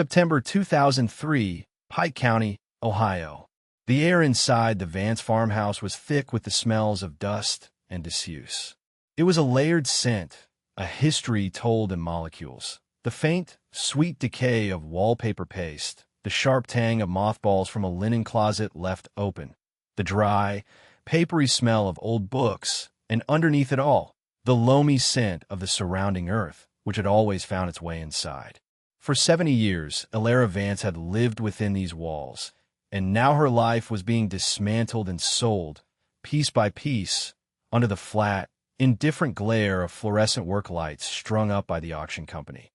September 2003, Pike County, Ohio. The air inside the Vance farmhouse was thick with the smells of dust and disuse. It was a layered scent, a history told in molecules. The faint, sweet decay of wallpaper paste, the sharp tang of mothballs from a linen closet left open, the dry, papery smell of old books, and underneath it all, the loamy scent of the surrounding earth, which had always found its way inside. For 70 years, Elara Vance had lived within these walls, and now her life was being dismantled and sold, piece by piece, under the flat, indifferent glare of fluorescent work lights strung up by the auction company.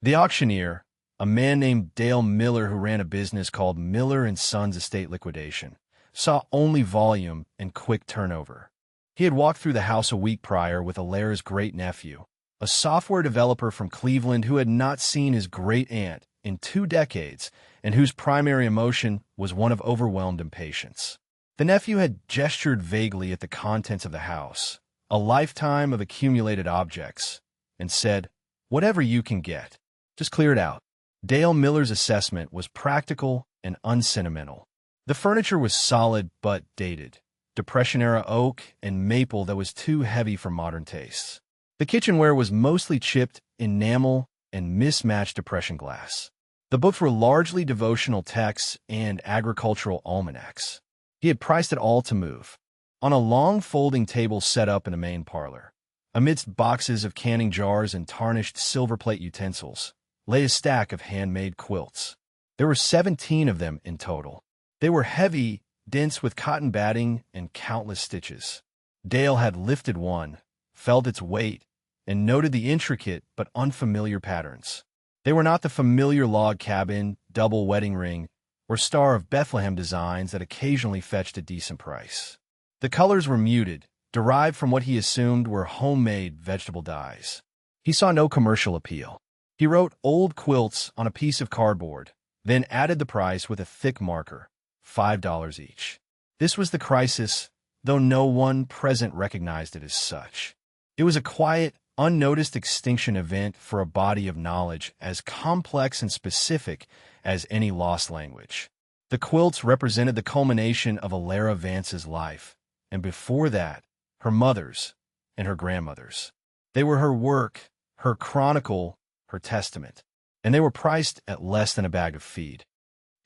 The auctioneer, a man named Dale Miller who ran a business called Miller & Sons Estate Liquidation, saw only volume and quick turnover. He had walked through the house a week prior with Elara's great-nephew, a software developer from Cleveland who had not seen his great-aunt in 2 decades and whose primary emotion was one of overwhelmed impatience. The nephew had gestured vaguely at the contents of the house, a lifetime of accumulated objects, and said, "Whatever you can get, just clear it out." Dale Miller's assessment was practical and unsentimental. The furniture was solid but dated, Depression-era oak and maple that was too heavy for modern tastes. The kitchenware was mostly chipped enamel and mismatched Depression glass. The books were largely devotional texts and agricultural almanacs. He had priced it all to move. On a long folding table set up in the main parlor, amidst boxes of canning jars and tarnished silver plate utensils, lay a stack of handmade quilts. There were 17 of them in total. They were heavy, dense with cotton batting and countless stitches. Dale had lifted one, felt its weight, and noted the intricate but unfamiliar patterns. They were not the familiar log cabin, double wedding ring, or Star of Bethlehem designs that occasionally fetched a decent price. The colors were muted, derived from what he assumed were homemade vegetable dyes. He saw no commercial appeal. He wrote "Old Quilts" on a piece of cardboard, then added the price with a thick marker, $5 each. This was the crisis, though no one present recognized it as such. It was a quiet, unnoticed extinction event for a body of knowledge as complex and specific as any lost language. The quilts represented the culmination of Elara Vance's life, and before that, her mother's and her grandmother's. They were her work, her chronicle, her testament, and they were priced at less than a bag of feed.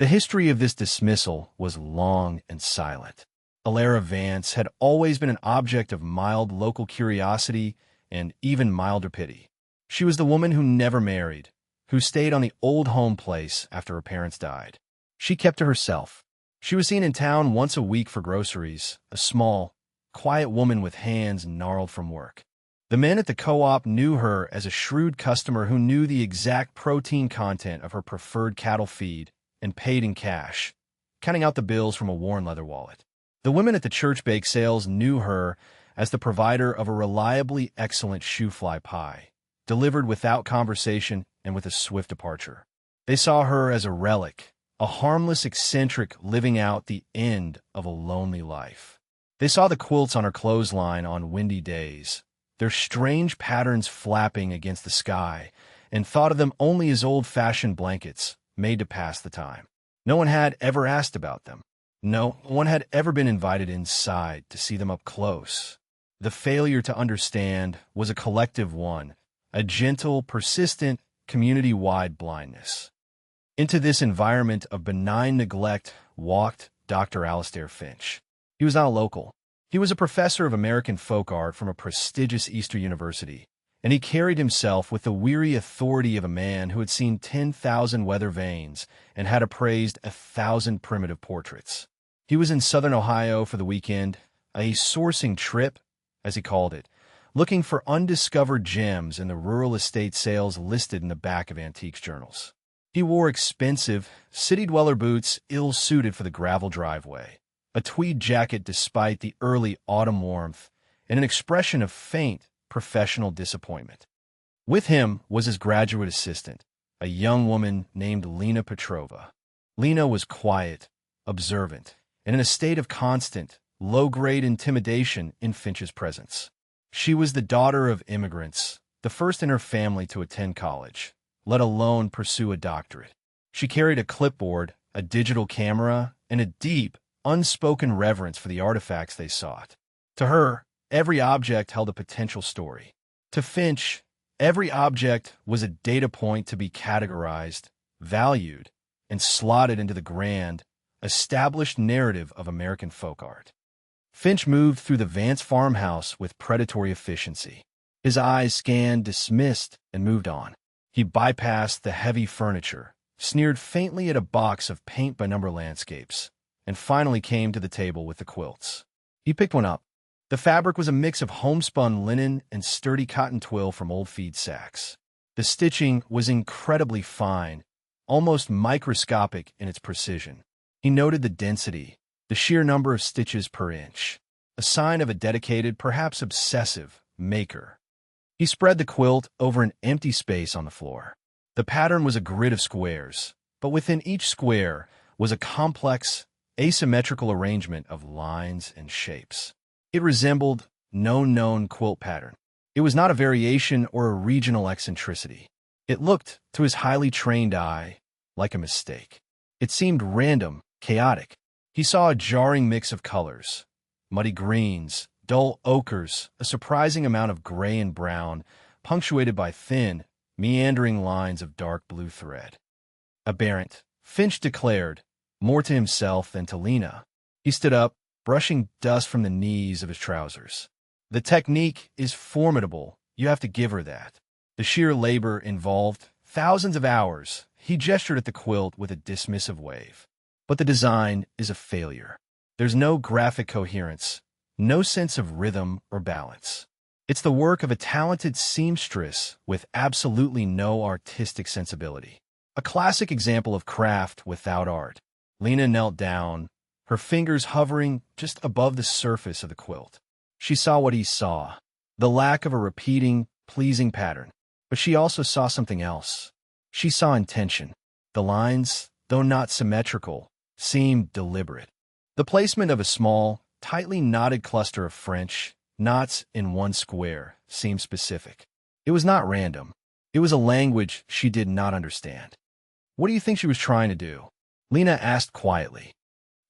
The history of this dismissal was long and silent. Elara Vance had always been an object of mild local curiosity and even milder pity. She was the woman who never married, who stayed on the old home place after her parents died. She kept to herself. She was seen in town once a week for groceries, a small, quiet woman with hands gnarled from work. The men at the co-op knew her as a shrewd customer who knew the exact protein content of her preferred cattle feed and paid in cash, counting out the bills from a worn leather wallet. The women at the church bake sales knew her as the provider of a reliably excellent shoe-fly pie, delivered without conversation and with a swift departure. They saw her as a relic, a harmless eccentric living out the end of a lonely life. They saw the quilts on her clothesline on windy days, their strange patterns flapping against the sky, and thought of them only as old-fashioned blankets made to pass the time. No one had ever asked about them. No one had ever been invited inside to see them up close. The failure to understand was a collective one, a gentle, persistent, community-wide blindness. Into this environment of benign neglect walked Dr. Alastair Finch. He was not a local. He was a professor of American folk art from a prestigious Eastern university, and he carried himself with the weary authority of a man who had seen 10,000 weather vanes and had appraised 1,000 primitive portraits. He was in southern Ohio for the weekend, a sourcing trip, as he called it, looking for undiscovered gems in the rural estate sales listed in the back of antiques journals. He wore expensive, city-dweller boots ill-suited for the gravel driveway, a tweed jacket despite the early autumn warmth, and an expression of faint, professional disappointment. With him was his graduate assistant, a young woman named Lena Petrova. Lena was quiet, observant, and in a state of constant, low-grade intimidation in Finch's presence. She was the daughter of immigrants, the first in her family to attend college, let alone pursue a doctorate. She carried a clipboard, a digital camera, and a deep, unspoken reverence for the artifacts they sought. To her, every object held a potential story. To Finch, every object was a data point to be categorized, valued, and slotted into the grand, established narrative of American folk art. Finch moved through the Vance farmhouse with predatory efficiency. His eyes scanned, dismissed, and moved on. He bypassed the heavy furniture, sneered faintly at a box of paint-by-number landscapes, and finally came to the table with the quilts. He picked one up. The fabric was a mix of homespun linen and sturdy cotton twill from old feed sacks. The stitching was incredibly fine, almost microscopic in its precision. He noted the density, the sheer number of stitches per inch, a sign of a dedicated, perhaps obsessive, maker. He spread the quilt over an empty space on the floor. The pattern was a grid of squares, but within each square was a complex, asymmetrical arrangement of lines and shapes. It resembled no known quilt pattern. It was not a variation or a regional eccentricity. It looked, to his highly trained eye, like a mistake. It seemed random, chaotic. He saw a jarring mix of colors, muddy greens, dull ochres, a surprising amount of gray and brown, punctuated by thin, meandering lines of dark blue thread. Aberrant, Finch declared, more to himself than to Lena. He stood up, brushing dust from the knees of his trousers. The technique is formidable, you have to give her that. The sheer labor involved, thousands of hours. He gestured at the quilt with a dismissive wave. But the design is a failure. There's no graphic coherence, no sense of rhythm or balance. It's the work of a talented seamstress with absolutely no artistic sensibility. A classic example of craft without art. Lena knelt down, her fingers hovering just above the surface of the quilt. She saw what he saw, the lack of a repeating, pleasing pattern. But she also saw something else. She saw intention. The lines, though not symmetrical, seemed deliberate. The placement of a small, tightly knotted cluster of French knots in one square seemed specific. It was not random. It was a language she did not understand. What do you think she was trying to do? Lena asked quietly.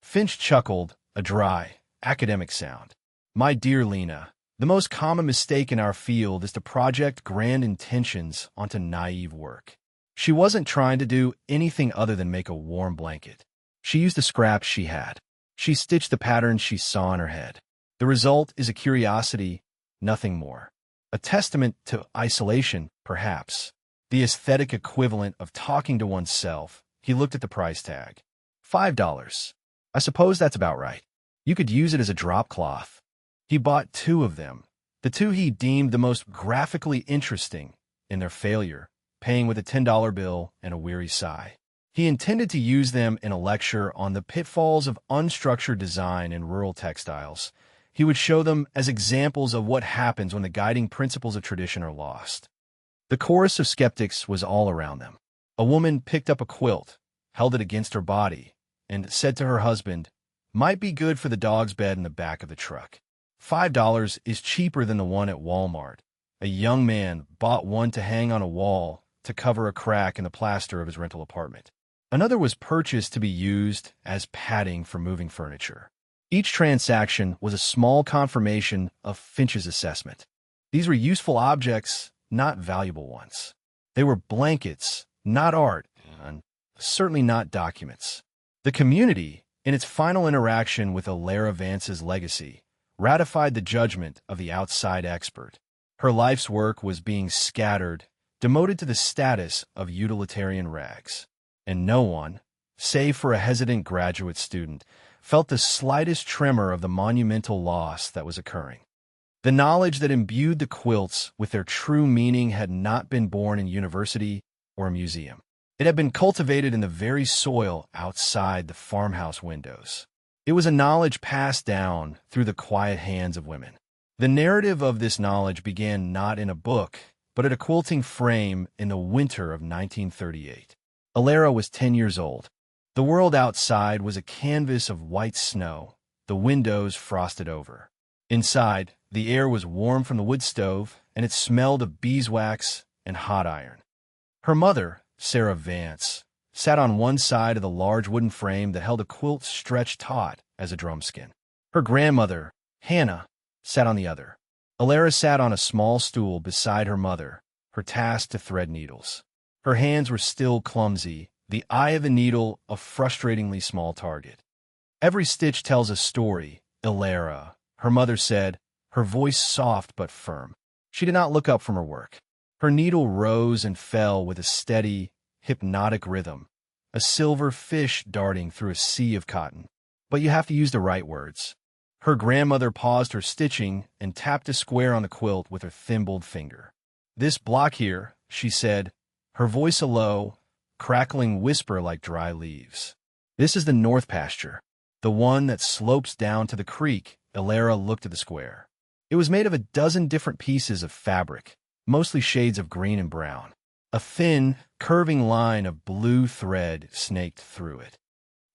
Finch chuckled, a dry, academic sound. My dear Lena, the most common mistake in our field is to project grand intentions onto naive work. She wasn't trying to do anything other than make a warm blanket. She used the scraps she had. She stitched the patterns she saw in her head. The result is a curiosity, nothing more. A testament to isolation, perhaps. The aesthetic equivalent of talking to oneself. He looked at the price tag. $5. I suppose that's about right. You could use it as a drop cloth. He bought 2 of them, the 2 he deemed the most graphically interesting in their failure, paying with a $10 bill and a weary sigh. He intended to use them in a lecture on the pitfalls of unstructured design in rural textiles. He would show them as examples of what happens when the guiding principles of tradition are lost. The chorus of skeptics was all around them. A woman picked up a quilt, held it against her body, and said to her husband, "Might be good for the dog's bed in the back of the truck." $5 is cheaper than the one at Walmart. A young man bought one to hang on a wall to cover a crack in the plaster of his rental apartment. Another was purchased to be used as padding for moving furniture. Each transaction was a small confirmation of Finch's assessment. These were useful objects, not valuable ones. They were blankets, not art, and certainly not documents. The community, in its final interaction with Alara Vance's legacy, ratified the judgment of the outside expert. Her life's work was being scattered, demoted to the status of utilitarian rags. And no one, save for a hesitant graduate student, felt the slightest tremor of the monumental loss that was occurring. The knowledge that imbued the quilts with their true meaning had not been born in university or a museum. It had been cultivated in the very soil outside the farmhouse windows. It was a knowledge passed down through the quiet hands of women. The narrative of this knowledge began not in a book, but at a quilting frame in the winter of 1938. Alara was 10 years old. The world outside was a canvas of white snow, the windows frosted over. Inside, the air was warm from the wood stove, and it smelled of beeswax and hot iron. Her mother, Sarah Vance, sat on one side of the large wooden frame that held a quilt stretched taut as a drumskin. Her grandmother, Hannah, sat on the other. Alara sat on a small stool beside her mother, her task to thread needles. Her hands were still clumsy, the eye of a needle a frustratingly small target. "Every stitch tells a story, Alara," her mother said, her voice soft but firm. She did not look up from her work. Her needle rose and fell with a steady, hypnotic rhythm, a silver fish darting through a sea of cotton. But you have to use the right words. Her grandmother paused her stitching and tapped a square on the quilt with her thimbled finger. "This block here," she said, her voice a low, crackling whisper like dry leaves. "This is the north pasture, the one that slopes down to the creek." Alara looked at the square. It was made of a dozen different pieces of fabric, mostly shades of green and brown. A thin, curving line of blue thread snaked through it.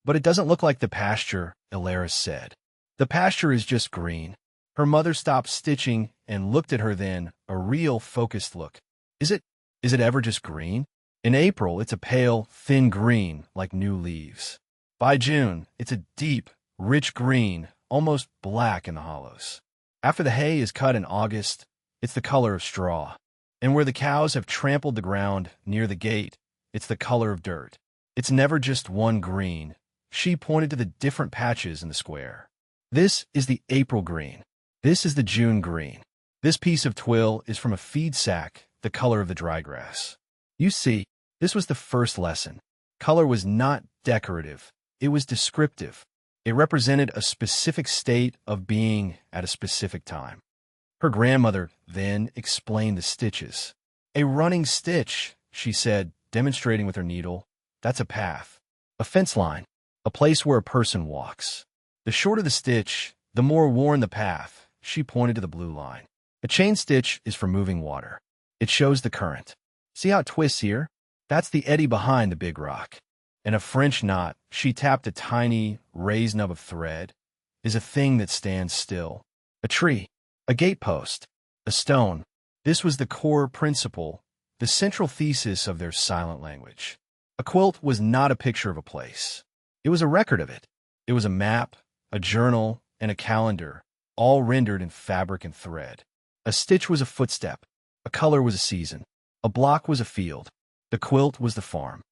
"But it doesn't look like the pasture," Alara said. "The pasture is just green." Her mother stopped stitching and looked at her then, a real focused look. Is it ever just green? In April, it's a pale, thin green, like new leaves. By June, it's a deep, rich green, almost black in the hollows. After the hay is cut in August, it's the color of straw. And where the cows have trampled the ground near the gate, it's the color of dirt. It's never just one green. She pointed to the different patches in the square. "This is the April green. This is the June green. This piece of twill is from a feed sack, the color of the dry grass." You see, this was the first lesson. Color was not decorative. It was descriptive. It represented a specific state of being at a specific time. Her grandmother then explained the stitches. "A running stitch," she said, demonstrating with her needle. "That's a path. A fence line. A place where a person walks. The shorter the stitch, the more worn the path." She pointed to the blue line. "A chain stitch is for moving water. It shows the current. See how it twists here? That's the eddy behind the big rock. And a French knot," she tapped a tiny, raised nub of thread, "is a thing that stands still. A tree, a gatepost, a stone." This was the core principle, the central thesis of their silent language. A quilt was not a picture of a place. It was a record of it. It was a map, a journal, and a calendar, all rendered in fabric and thread. A stitch was a footstep. A color was a season. A block was a field. The quilt was the farm.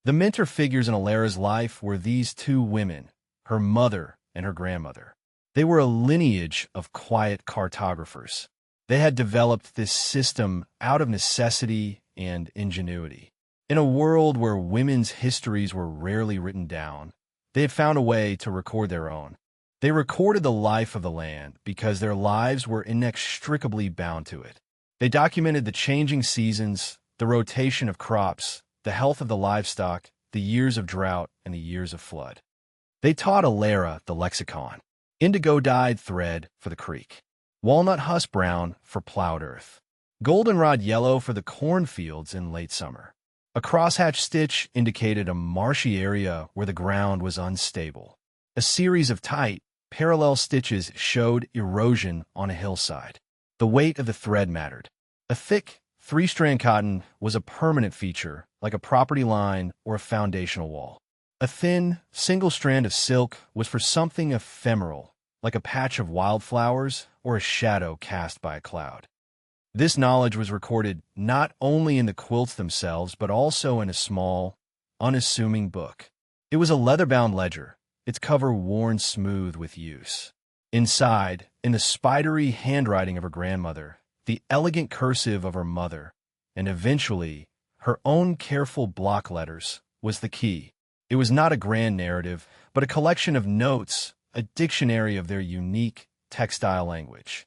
The mentor figures in Alara's life were these two women, her mother and her grandmother. They were a lineage of quiet cartographers. They had developed this system out of necessity and ingenuity. In a world where women's histories were rarely written down, they had found a way to record their own. They recorded the life of the land because their lives were inextricably bound to it. They documented the changing seasons, the rotation of crops, the health of the livestock, the years of drought, and the years of flood. They taught Alara the lexicon: indigo-dyed thread for the creek, walnut husk brown for plowed earth, goldenrod yellow for the cornfields in late summer. A crosshatch stitch indicated a marshy area where the ground was unstable. A series of tight, parallel stitches showed erosion on a hillside. The weight of the thread mattered. A thick, three-strand cotton was a permanent feature, like a property line or a foundational wall. A thin, single strand of silk was for something ephemeral, like a patch of wildflowers or a shadow cast by a cloud. This knowledge was recorded not only in the quilts themselves, but also in a small, unassuming book. It was a leather-bound ledger, its cover worn smooth with use. Inside, in the spidery handwriting of her grandmother, the elegant cursive of her mother, and eventually her own careful block letters, was the key. It was not a grand narrative, but a collection of notes, a dictionary of their unique textile language.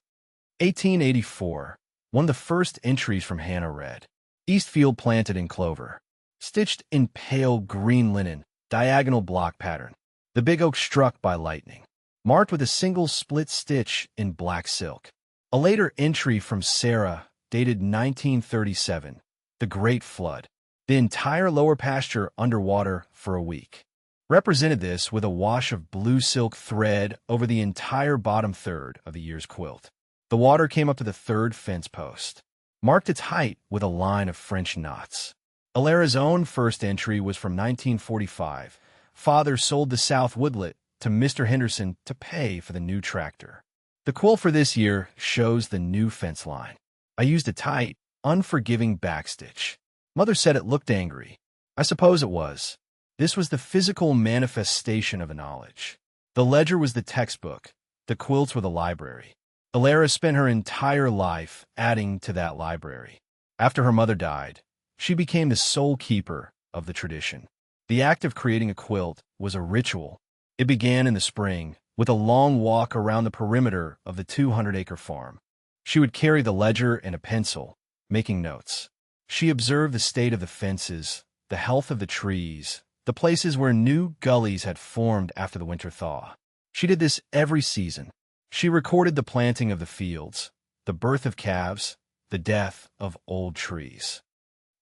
1884. One of the first entries from Hannah read, "East field planted in clover, stitched in pale green linen, diagonal block pattern. The big oak struck by lightning, marked with a single split stitch in black silk." A later entry from Sarah, dated 1937, "The Great Flood. The entire lower pasture underwater for a week." Represented this with a wash of blue silk thread over the entire bottom third of the year's quilt. The water came up to the third fence post, marked its height with a line of French knots. Alara's own first entry was from 1945. Father sold the South Woodlet to Mr. Henderson to pay for the new tractor. The quilt for this year shows the new fence line. I used a tight, unforgiving backstitch. Mother said it looked angry. I suppose it was. This was the physical manifestation of a knowledge. The ledger was the textbook. The quilts were the library. Alara spent her entire life adding to that library. After her mother died, she became the sole keeper of the tradition. The act of creating a quilt was a ritual. It began in the spring, with a long walk around the perimeter of the 200-acre farm. She would carry the ledger and a pencil, making notes. She observed the state of the fences, the health of the trees, the places where new gullies had formed after the winter thaw. She did this every season. She recorded the planting of the fields, the birth of calves, the death of old trees.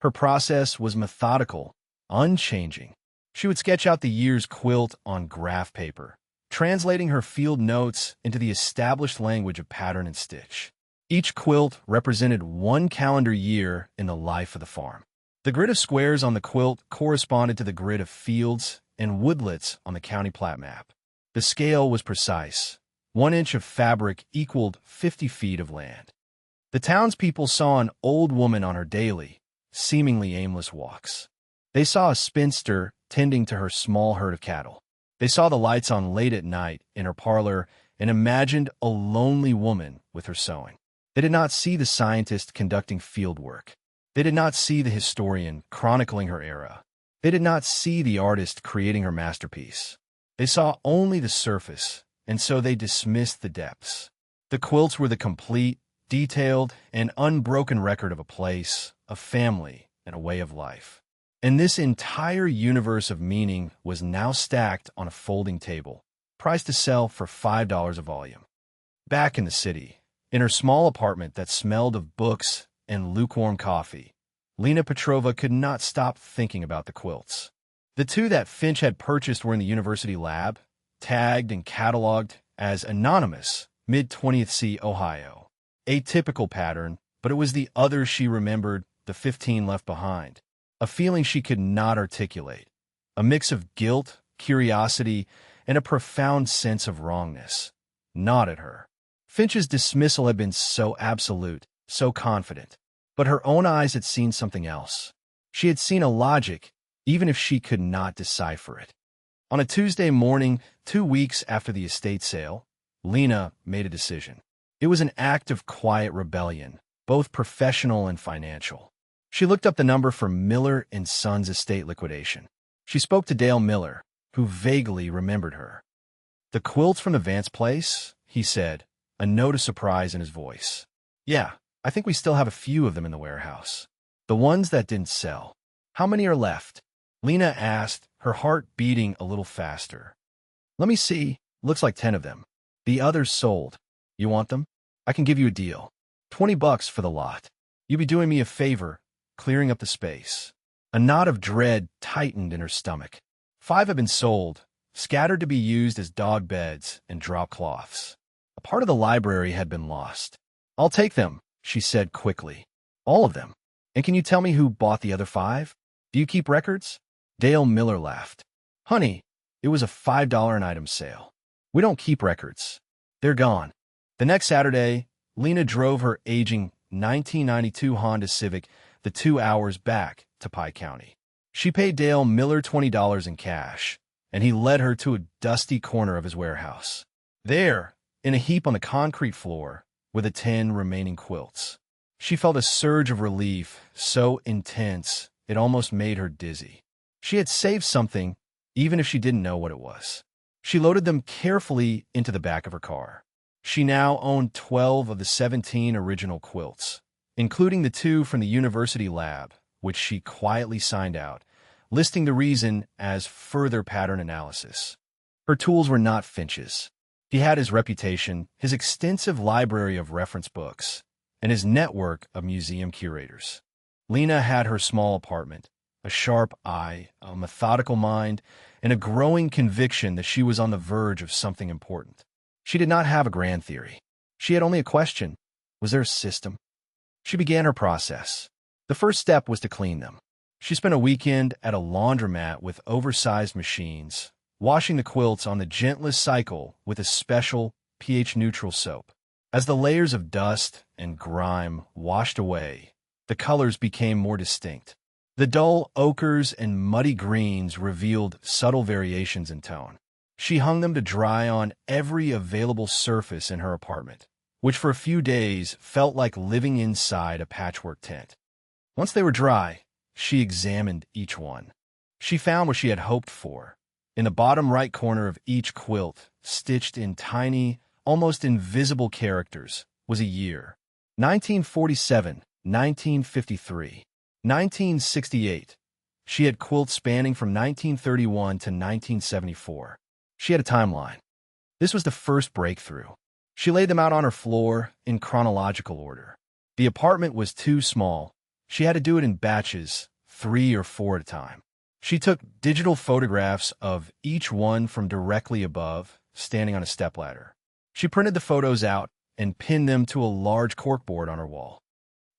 Her process was methodical, unchanging. She would sketch out the year's quilt on graph paper, translating her field notes into the established language of pattern and stitch. Each quilt represented one calendar year in the life of the farm. The grid of squares on the quilt corresponded to the grid of fields and woodlets on the county plat map. The scale was precise. 1 inch of fabric equaled 50 feet of land. The townspeople saw an old woman on her daily, seemingly aimless walks. They saw a spinster tending to her small herd of cattle. They saw the lights on late at night in her parlor and imagined a lonely woman with her sewing. They did not see the scientist conducting field work. They did not see the historian chronicling her era. They did not see the artist creating her masterpiece. They saw only the surface, and so they dismissed the depths. The quilts were the complete, detailed, and unbroken record of a place, a family, and a way of life. And this entire universe of meaning was now stacked on a folding table, priced to sell for $5 a volume. Back in the city, in her small apartment that smelled of books and lukewarm coffee, Lena Petrova could not stop thinking about the quilts. The two that Finch had purchased were in the university lab, tagged and cataloged as anonymous, mid-20th C, Ohio. A typical pattern, but it was the others she remembered, the 15 left behind. A feeling she could not articulate. A mix of guilt, curiosity, and a profound sense of wrongness. Gnawed at her. Finch's dismissal had been so absolute, so confident. But her own eyes had seen something else. She had seen a logic, even if she could not decipher it. On a Tuesday morning, 2 weeks after the estate sale, Lena made a decision. It was an act of quiet rebellion, both professional and financial. She looked up the number for Miller & Sons estate liquidation. She spoke to Dale Miller, who vaguely remembered her. "The quilts from the Vance place?" he said, a note of surprise in his voice. "Yeah, I think we still have a few of them in the warehouse. The ones that didn't sell. How many are left?" Lena asked, her heart beating a little faster. "Let me see. Looks like 10 of them. The others sold. You want them? I can give you a deal. $20 for the lot. You'd be doing me a favor, clearing up the space." A knot of dread tightened in her stomach. 5 had been sold, scattered to be used as dog beds and drop cloths. A part of the library had been lost. "I'll take them," she said quickly. "All of them. And can you tell me who bought the other 5? Do you keep records?" Dale Miller laughed. "Honey, it was a $5 an item sale. We don't keep records. They're gone." The next Saturday, Lena drove her aging 1992 Honda Civic the 2 hours back to Pike County. She paid Dale Miller $20 in cash, and he led her to a dusty corner of his warehouse. There, in a heap on the concrete floor, were the 10 remaining quilts. She felt a surge of relief, so intense it almost made her dizzy. She had saved something, even if she didn't know what it was. She loaded them carefully into the back of her car. She now owned 12 of the 17 original quilts, including the 2 from the university lab, which she quietly signed out, listing the reason as further pattern analysis. Her tools were not Finch's. He had his reputation, his extensive library of reference books, and his network of museum curators. Lena had her small apartment, a sharp eye, a methodical mind, and a growing conviction that she was on the verge of something important. She did not have a grand theory. She had only a question. Was there a system? She began her process. The first step was to clean them. She spent a weekend at a laundromat with oversized machines, washing the quilts on the gentlest cycle with a special pH-neutral soap. As the layers of dust and grime washed away, the colors became more distinct. The dull ochres and muddy greens revealed subtle variations in tone. She hung them to dry on every available surface in her apartment, which for a few days felt like living inside a patchwork tent. Once they were dry, she examined each one. She found what she had hoped for. In the bottom right corner of each quilt, stitched in tiny, almost invisible characters, was a year. 1947, 1953, 1968. She had quilts spanning from 1931 to 1974. She had a timeline. This was the first breakthrough. She laid them out on her floor in chronological order. The apartment was too small. She had to do it in batches, 3 or 4 at a time. She took digital photographs of each one from directly above, standing on a stepladder. She printed the photos out and pinned them to a large corkboard on her wall.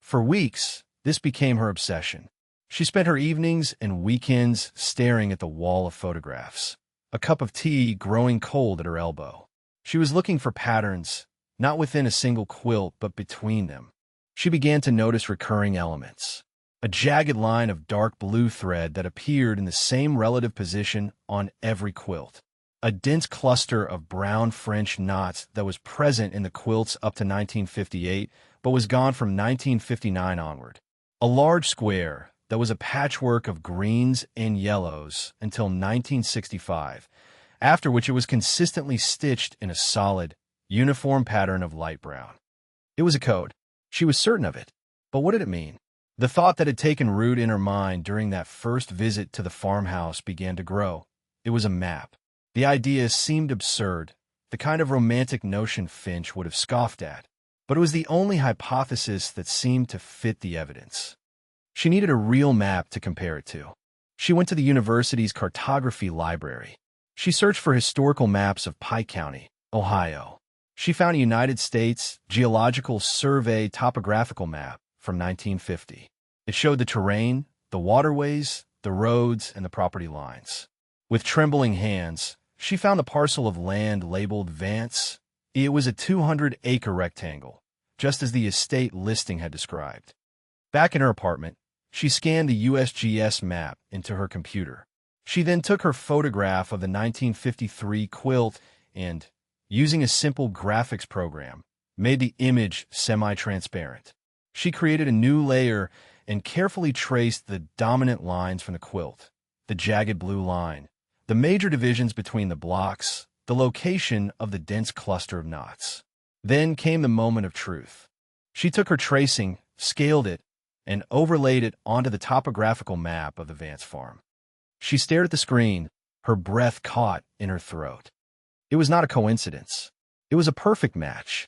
For weeks, this became her obsession. She spent her evenings and weekends staring at the wall of photographs, a cup of tea growing cold at her elbow. She was looking for patterns, not within a single quilt, but between them. She began to notice recurring elements. A jagged line of dark blue thread that appeared in the same relative position on every quilt. A dense cluster of brown French knots that was present in the quilts up to 1958, but was gone from 1959 onward. A large square that was a patchwork of greens and yellows until 1965, after which it was consistently stitched in a solid, uniform pattern of light brown. It was a code. She was certain of it. But what did it mean? The thought that had taken root in her mind during that first visit to the farmhouse began to grow. It was a map. The idea seemed absurd, the kind of romantic notion Finch would have scoffed at, but it was the only hypothesis that seemed to fit the evidence. She needed a real map to compare it to. She went to the university's cartography library. She searched for historical maps of Pike County, Ohio. She found a United States Geological Survey topographical map from 1950. It showed the terrain, the waterways, the roads, and the property lines. With trembling hands, she found a parcel of land labeled Vance. It was a 200-acre rectangle, just as the estate listing had described. Back in her apartment, she scanned the USGS map into her computer. She then took her photograph of the 1953 quilt and, using a simple graphics program, made the image semi-transparent. She created a new layer and carefully traced the dominant lines from the quilt, the jagged blue line, the major divisions between the blocks, the location of the dense cluster of knots. Then came the moment of truth. She took her tracing, scaled it, and overlaid it onto the topographical map of the Vance farm. She stared at the screen, her breath caught in her throat. It was not a coincidence. It was a perfect match.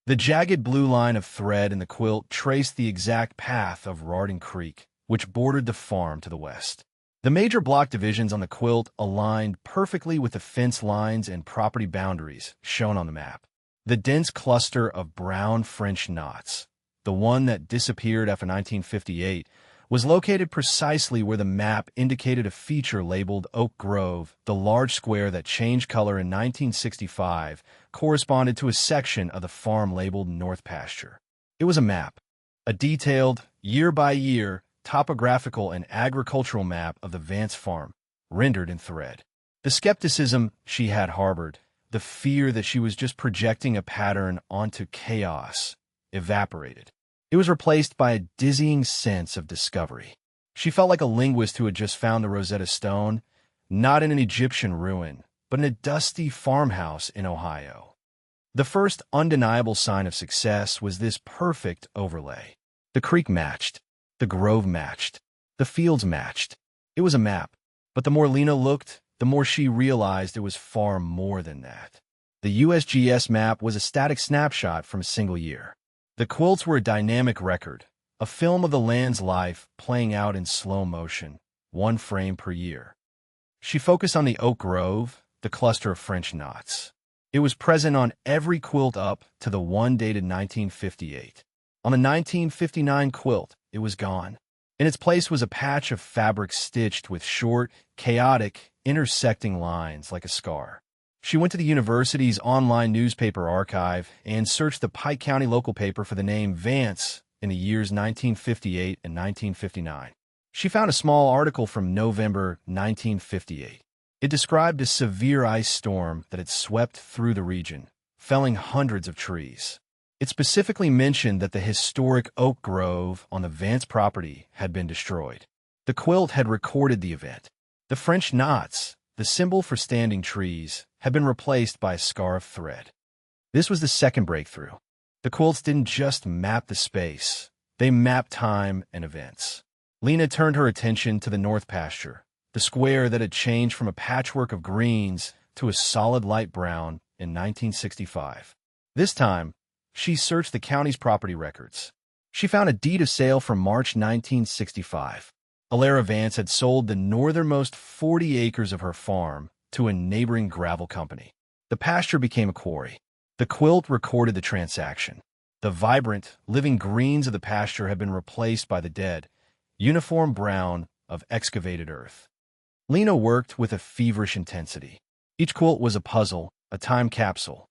The jagged blue line of thread in the quilt traced the exact path of Rardon Creek, which bordered the farm to the west. The major block divisions on the quilt aligned perfectly with the fence lines and property boundaries shown on the map. The dense cluster of brown French knots, the one that disappeared after 1958, was located precisely where the map indicated a feature labeled Oak Grove. The large square that changed color in 1965 corresponded to a section of the farm labeled North Pasture. It was a map, a detailed, year-by-year, topographical and agricultural map of the Vance farm, rendered in thread. The skepticism she had harbored, the fear that she was just projecting a pattern onto chaos, evaporated. It was replaced by a dizzying sense of discovery. She felt like a linguist who had just found the Rosetta Stone, not in an Egyptian ruin, but in a dusty farmhouse in Ohio. The first undeniable sign of success was this perfect overlay. The creek matched. The grove matched. The fields matched. It was a map, but the more Lena looked, the more she realized it was far more than that. The USGS map was a static snapshot from a single year. The quilts were a dynamic record, a film of the land's life playing out in slow motion, 1 frame per year. She focused on the Oak Grove, the cluster of French knots. It was present on every quilt up to the one dated 1958. On the 1959 quilt, it was gone. In its place was a patch of fabric stitched with short, chaotic, intersecting lines like a scar. She went to the university's online newspaper archive and searched the Pike County local paper for the name Vance in the years 1958 and 1959. She found a small article from November 1958. It described a severe ice storm that had swept through the region, felling hundreds of trees. It specifically mentioned that the historic oak grove on the Vance property had been destroyed. The quilt had recorded the event. The French knots, the symbol for standing trees, had been replaced by a scarf thread. This was the second breakthrough. The quilts didn't just map the space, they mapped time and events. Lena turned her attention to the north pasture, the square that had changed from a patchwork of greens to a solid light brown in 1965. This time, she searched the county's property records. She found a deed of sale from March 1965. Alara Vance had sold the northernmost 40 acres of her farm to a neighboring gravel company. The pasture became a quarry. The quilt recorded the transaction. The vibrant, living greens of the pasture had been replaced by the dead, uniform brown of excavated earth. Lena worked with a feverish intensity. Each quilt was a puzzle, a time capsule.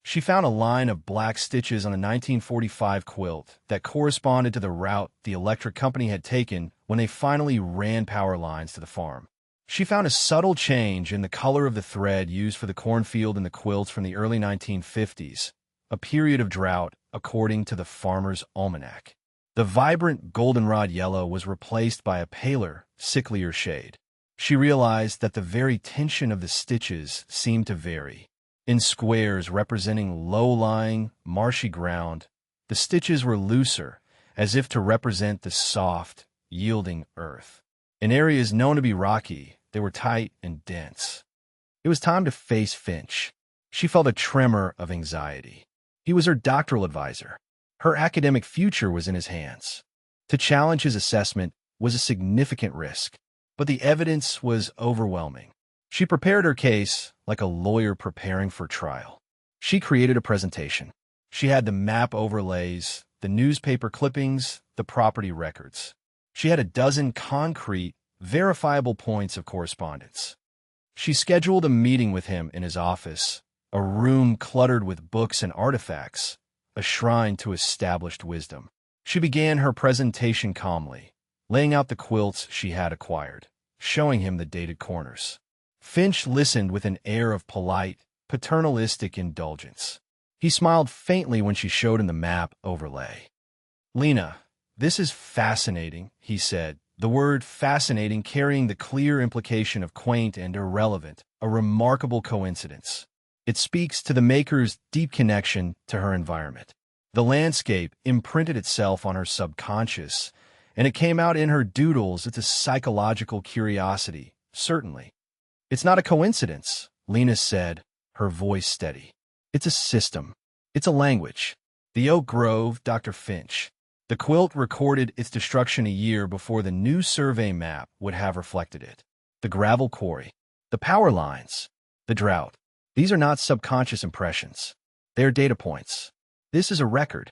She found a line of black stitches on a 1945 quilt that corresponded to the route the electric company had taken when they finally ran power lines to the farm. She found a subtle change in the color of the thread used for the cornfield in the quilts from the early 1950s, a period of drought according to the Farmer's Almanac. The vibrant goldenrod yellow was replaced by a paler, sicklier shade. She realized that the very tension of the stitches seemed to vary. In squares representing low-lying, marshy ground, the stitches were looser, as if to represent the soft, yielding earth. In areas known to be rocky, they were tight and dense. It was time to face Finch. She felt a tremor of anxiety. He was her doctoral advisor. Her academic future was in his hands. To challenge his assessment was a significant risk, but the evidence was overwhelming. She prepared her case like a lawyer preparing for trial. She created a presentation. She had the map overlays, the newspaper clippings, the property records. She had a dozen concrete, verifiable points of correspondence. She scheduled a meeting with him in his office, a room cluttered with books and artifacts, a shrine to established wisdom. She began her presentation calmly, laying out the quilts she had acquired, showing him the dated corners. Finch listened with an air of polite, paternalistic indulgence. He smiled faintly when she showed him the map overlay. "Lena, this is fascinating," he said, the word fascinating carrying the clear implication of quaint and irrelevant, a remarkable coincidence. It speaks to the maker's deep connection to her environment. The landscape imprinted itself on her subconscious, and it came out in her doodles. It's a psychological curiosity, certainly. "It's not a coincidence," Lena said, her voice steady. "It's a system. It's a language. The oak grove, Dr. Finch. The quilt recorded its destruction a year before the new survey map would have reflected it. The gravel quarry, the power lines, the drought. These are not subconscious impressions. They are data points. This is a record."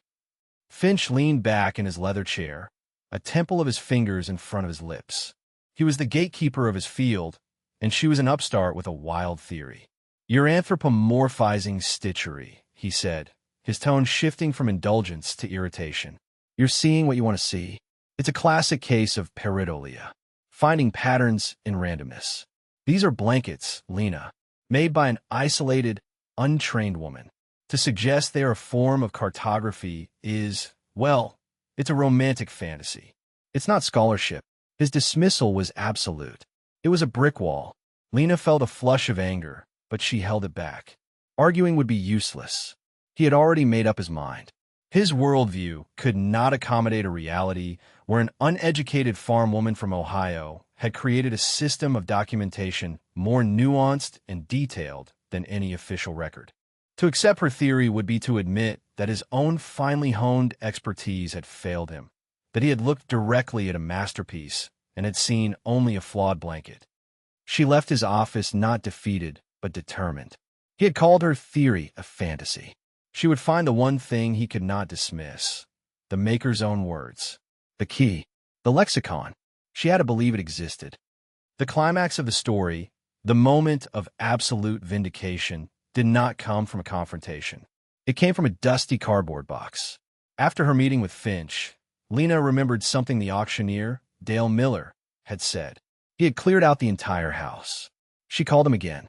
Finch leaned back in his leather chair, a temple of his fingers in front of his lips. He was the gatekeeper of his field, and she was an upstart with a wild theory. "You're anthropomorphizing stitchery," he said, his tone shifting from indulgence to irritation. "You're seeing what you want to see. It's a classic case of pareidolia, finding patterns in randomness. These are blankets, Lena, made by an isolated, untrained woman. To suggest they are a form of cartography is, well, it's a romantic fantasy. It's not scholarship." His dismissal was absolute. It was a brick wall. Lena felt a flush of anger, but she held it back. Arguing would be useless. He had already made up his mind. His worldview could not accommodate a reality where an uneducated farm woman from Ohio had created a system of documentation more nuanced and detailed than any official record. To accept her theory would be to admit that his own finely honed expertise had failed him, that he had looked directly at a masterpiece and had seen only a flawed blanket. She left his office not defeated, but determined. He had called her theory a fantasy. She would find the one thing he could not dismiss, the maker's own words. The key. The lexicon. She had to believe it existed. The climax of the story, the moment of absolute vindication, did not come from a confrontation. It came from a dusty cardboard box. After her meeting with Finch, Lena remembered something the auctioneer, Dale Miller, had said. He had cleared out the entire house. She called him again.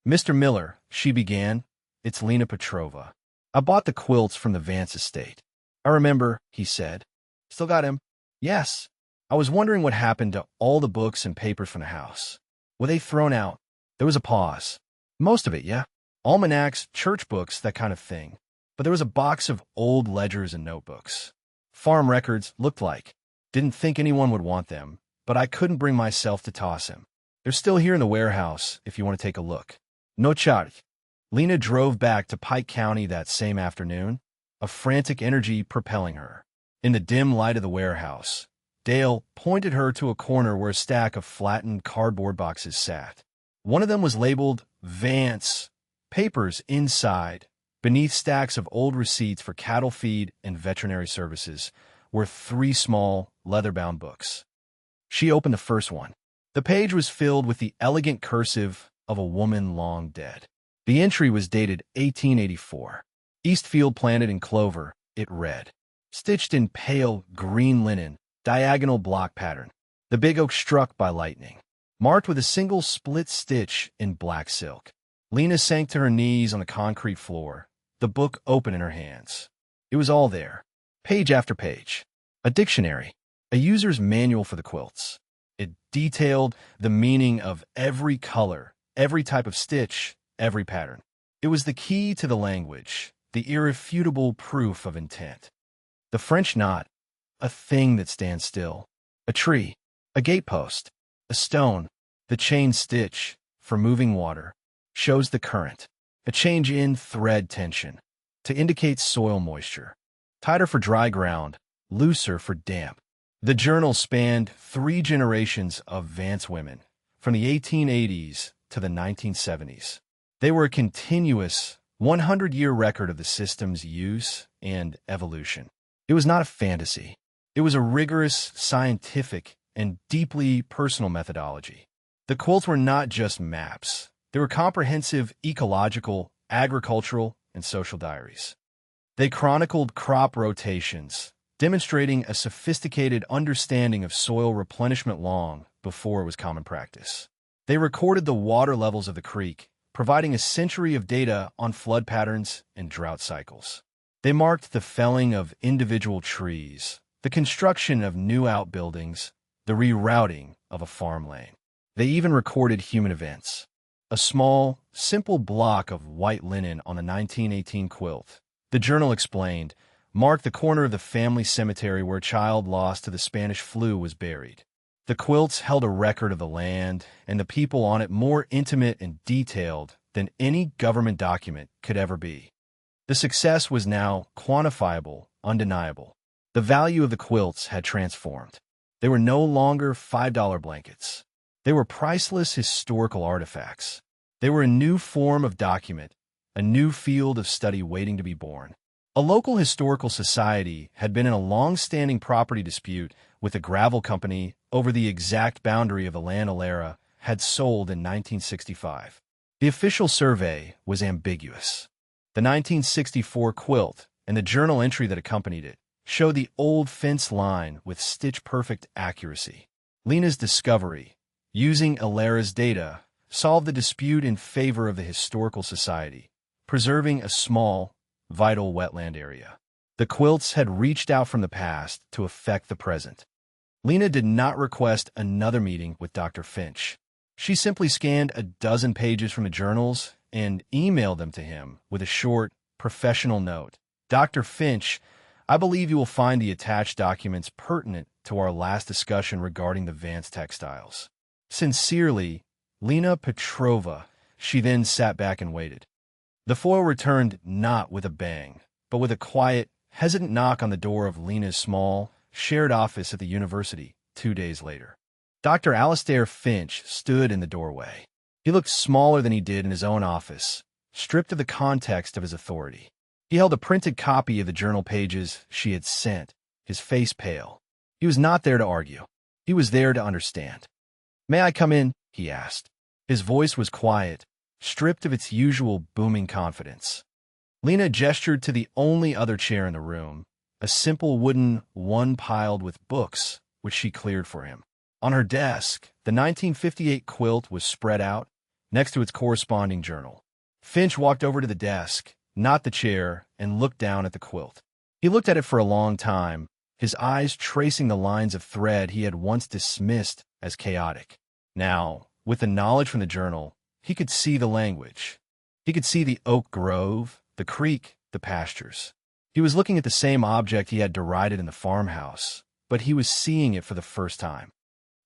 "Mr. Miller," she began, "it's Lena Petrova. I bought the quilts from the Vance estate." "I remember," he said. "Still got him?" "Yes. I was wondering what happened to all the books and papers from the house. Were they thrown out?" There was a pause. "Most of it, yeah. Almanacs, church books, that kind of thing. But there was a box of old ledgers and notebooks. Farm records, looked like. Didn't think anyone would want them, but I couldn't bring myself to toss them. They're still here in the warehouse if you want to take a look." "No charge." Lena drove back to Pike County that same afternoon, a frantic energy propelling her. In the dim light of the warehouse, Dale pointed her to a corner where a stack of flattened cardboard boxes sat. One of them was labeled Vance. Papers inside, beneath stacks of old receipts for cattle feed and veterinary services, were 3 small, leather-bound books. She opened the first one. The page was filled with the elegant cursive of a woman long dead. The entry was dated 1884. "Eastfield planted in clover," it read. Stitched in pale green linen, diagonal block pattern. "The big oak struck by lightning." Marked with a single split stitch in black silk. Lena sank to her knees on the concrete floor, the book open in her hands. It was all there, page after page. A dictionary, a user's manual for the quilts. It detailed the meaning of every color, every type of stitch, every pattern. It was the key to the language, the irrefutable proof of intent. The French knot, a thing that stands still. A tree, a gatepost, a stone. The chain stitch, for moving water, shows the current. A change in thread tension, to indicate soil moisture. Tighter for dry ground, looser for damp. The journal spanned 3 generations of Vance women, from the 1880s to the 1970s. They were a continuous, 100-year record of the system's use and evolution. It was not a fantasy. It was a rigorous, scientific, and deeply personal methodology. The quilts were not just maps. They were comprehensive ecological, agricultural, and social diaries. They chronicled crop rotations, demonstrating a sophisticated understanding of soil replenishment long before it was common practice. They recorded the water levels of the creek, providing a century of data on flood patterns and drought cycles. They marked the felling of individual trees, the construction of new outbuildings, the rerouting of a farm lane. They even recorded human events. A small, simple block of white linen on a 1918 quilt, the journal explained, marked the corner of the family cemetery where a child lost to the Spanish flu was buried. The quilts held a record of the land and the people on it more intimate and detailed than any government document could ever be. The success was now quantifiable, undeniable. The value of the quilts had transformed. They were no longer $5 blankets. They were priceless historical artifacts. They were a new form of document, a new field of study waiting to be born. A local historical society had been in a long-standing property dispute with a gravel company over the exact boundary of the land Alara had sold in 1965. The official survey was ambiguous. The 1964 quilt and the journal entry that accompanied it showed the old fence line with stitch-perfect accuracy. Lena's discovery, using Alara's data, solved the dispute in favor of the historical society, preserving a small, vital wetland area. The quilts had reached out from the past to affect the present. Lena did not request another meeting with Dr. Finch. She simply scanned a dozen pages from the journals and emailed them to him with a short, professional note. "Dr. Finch, I believe you will find the attached documents pertinent to our last discussion regarding the Vance textiles. Sincerely, Lena Petrova." She then sat back and waited. The foil returned not with a bang, but with a quiet, hesitant knock on the door of Lena's small, shared office at the university 2 days later. Dr. Alastair Finch stood in the doorway. He looked smaller than he did in his own office, stripped of the context of his authority. He held a printed copy of the journal pages she had sent, his face pale. He was not there to argue. He was there to understand. "May I come in?" he asked. His voice was quiet, stripped of its usual booming confidence. Lena gestured to the only other chair in the room, a simple wooden one piled with books, which she cleared for him. On her desk, the 1958 quilt was spread out, next to its corresponding journal. Finch walked over to the desk, not the chair, and looked down at the quilt. He looked at it for a long time, his eyes tracing the lines of thread he had once dismissed as chaotic. Now, with the knowledge from the journal, he could see the language. He could see the oak grove, the creek, the pastures. He was looking at the same object he had derided in the farmhouse, but he was seeing it for the first time.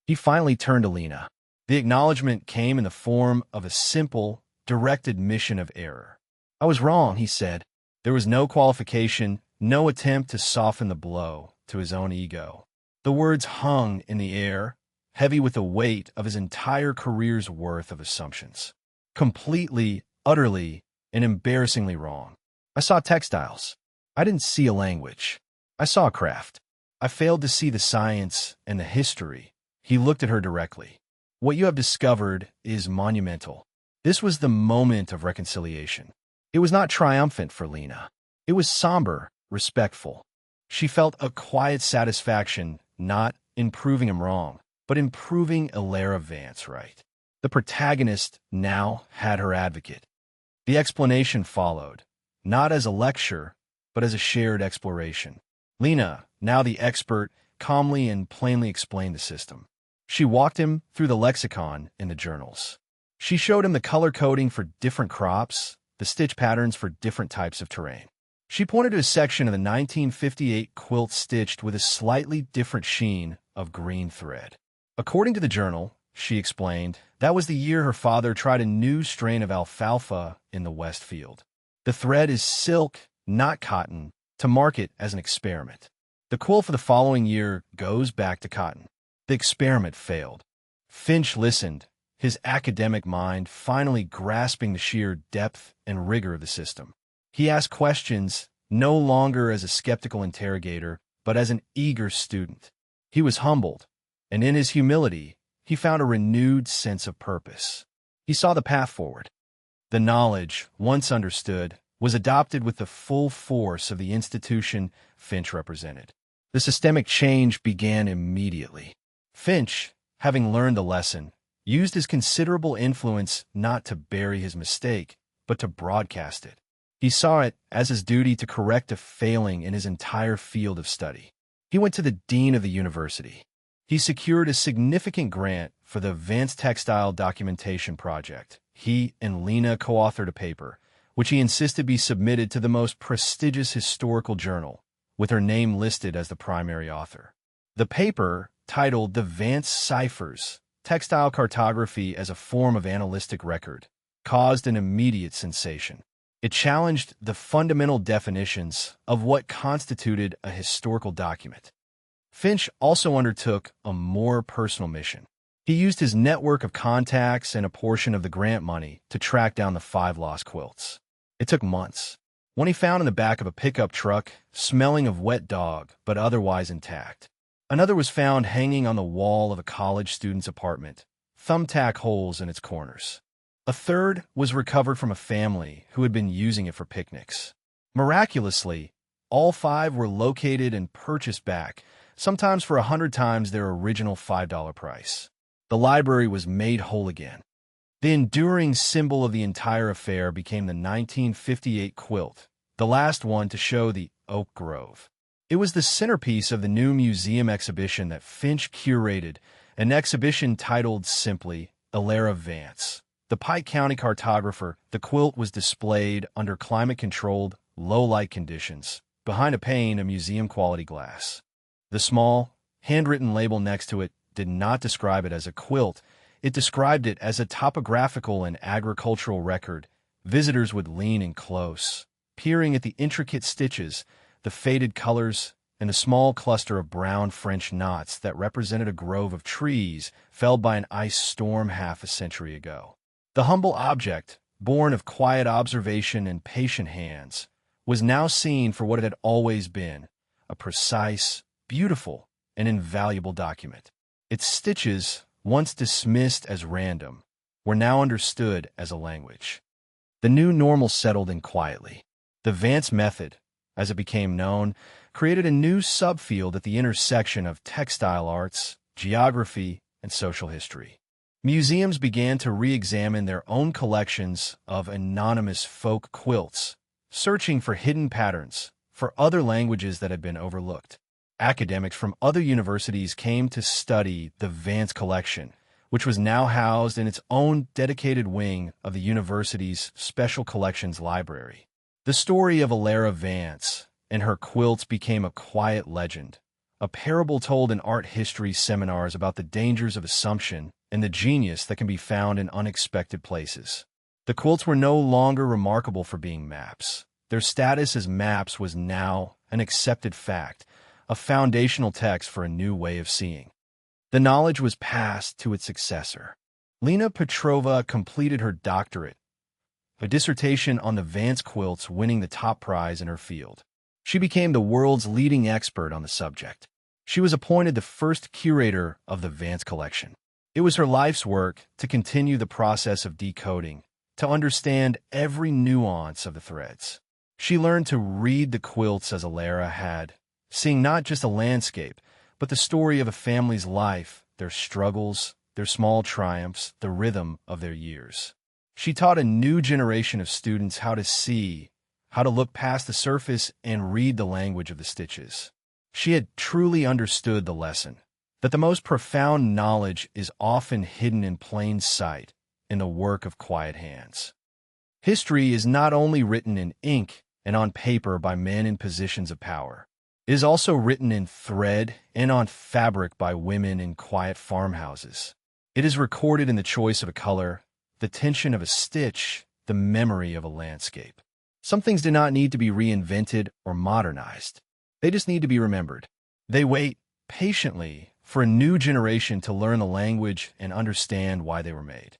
He finally turned to Lena. The acknowledgement came in the form of a simple, direct admission of error. "I was wrong," he said. There was no qualification, no attempt to soften the blow to his own ego. The words hung in the air, heavy with the weight of his entire career's worth of assumptions. Completely, utterly, and embarrassingly wrong. "I saw textiles. I didn't see a language. I saw a craft. I failed to see the science and the history." He looked at her directly. "What you have discovered is monumental." This was the moment of reconciliation. It was not triumphant for Lena. It was somber, respectful. She felt a quiet satisfaction, not in proving him wrong, but in proving Elara Vance right. The protagonist now had her advocate. The explanation followed, not as a lecture, but as a shared exploration. Lena, now the expert, calmly and plainly explained the system. She walked him through the lexicon in the journals. She showed him the color coding for different crops, the stitch patterns for different types of terrain. She pointed to a section of the 1958 quilt stitched with a slightly different sheen of green thread. According to the journal, she explained, that was the year her father tried a new strain of alfalfa in the West Field. The thread is silk, not cotton, to market as an experiment. The quilt for the following year goes back to cotton. The experiment failed. Finch listened, his academic mind finally grasping the sheer depth and rigor of the system. He asked questions, no longer as a skeptical interrogator, but as an eager student. He was humbled, and in his humility, he found a renewed sense of purpose. He saw the path forward. The knowledge, once understood, was adopted with the full force of the institution Finch represented. The systemic change began immediately. Finch, having learned the lesson, used his considerable influence not to bury his mistake, but to broadcast it. He saw it as his duty to correct a failing in his entire field of study. He went to the dean of the university. He secured a significant grant for the Advanced Textile Documentation Project. He and Lena co-authored a paper, which he insisted be submitted to the most prestigious historical journal, with her name listed as the primary author. The paper, titled The Vance Ciphers, Textile Cartography as a Form of Analytic Record, caused an immediate sensation. It challenged the fundamental definitions of what constituted a historical document. Finch also undertook a more personal mission. He used his network of contacts and a portion of the grant money to track down the 5 lost quilts. It took months. One he found in the back of a pickup truck, smelling of wet dog, but otherwise intact. Another was found hanging on the wall of a college student's apartment, thumbtack holes in its corners. A third was recovered from a family who had been using it for picnics. Miraculously, all 5 were located and purchased back, sometimes for 100 times their original $5 price. The library was made whole again. The enduring symbol of the entire affair became the 1958 quilt, the last one to show the oak grove. It was the centerpiece of the new museum exhibition that Finch curated, an exhibition titled simply Elara Vance. The Pike County cartographer, the quilt was displayed under climate-controlled, low-light conditions, behind a pane of museum-quality glass. The small, handwritten label next to it did not describe it as a quilt. It described it as a topographical and agricultural record. Visitors would lean in close, peering at the intricate stitches, the faded colors, and the small cluster of brown French knots that represented a grove of trees felled by an ice storm half a century ago. The humble object, born of quiet observation and patient hands, was now seen for what it had always been, a precise, beautiful, an invaluable document. Its stitches, once dismissed as random, were now understood as a language. The new normal settled in quietly. The Vance method, as it became known, created a new subfield at the intersection of textile arts, geography, and social history. Museums began to re-examine their own collections of anonymous folk quilts, searching for hidden patterns, for other languages that had been overlooked. Academics from other universities came to study the Vance collection, which was now housed in its own dedicated wing of the university's Special Collections Library. The story of Alara Vance and her quilts became a quiet legend, a parable told in art history seminars about the dangers of assumption and the genius that can be found in unexpected places. The quilts were no longer remarkable for being maps. Their status as maps was now an accepted fact, a foundational text for a new way of seeing. The knowledge was passed to its successor. Lena Petrova completed her doctorate, a dissertation on the Vance quilts, winning the top prize in her field. She became the world's leading expert on the subject. She was appointed the first curator of the Vance collection. It was her life's work to continue the process of decoding, to understand every nuance of the threads. She learned to read the quilts as Alara had, seeing not just a landscape, but the story of a family's life, their struggles, their small triumphs, the rhythm of their years. She taught a new generation of students how to see, how to look past the surface and read the language of the stitches. She had truly understood the lesson, that the most profound knowledge is often hidden in plain sight in the work of quiet hands. History is not only written in ink and on paper by men in positions of power. It is also written in thread and on fabric by women in quiet farmhouses. It is recorded in the choice of a color, the tension of a stitch, the memory of a landscape. Some things do not need to be reinvented or modernized. They just need to be remembered. They wait patiently for a new generation to learn the language and understand why they were made.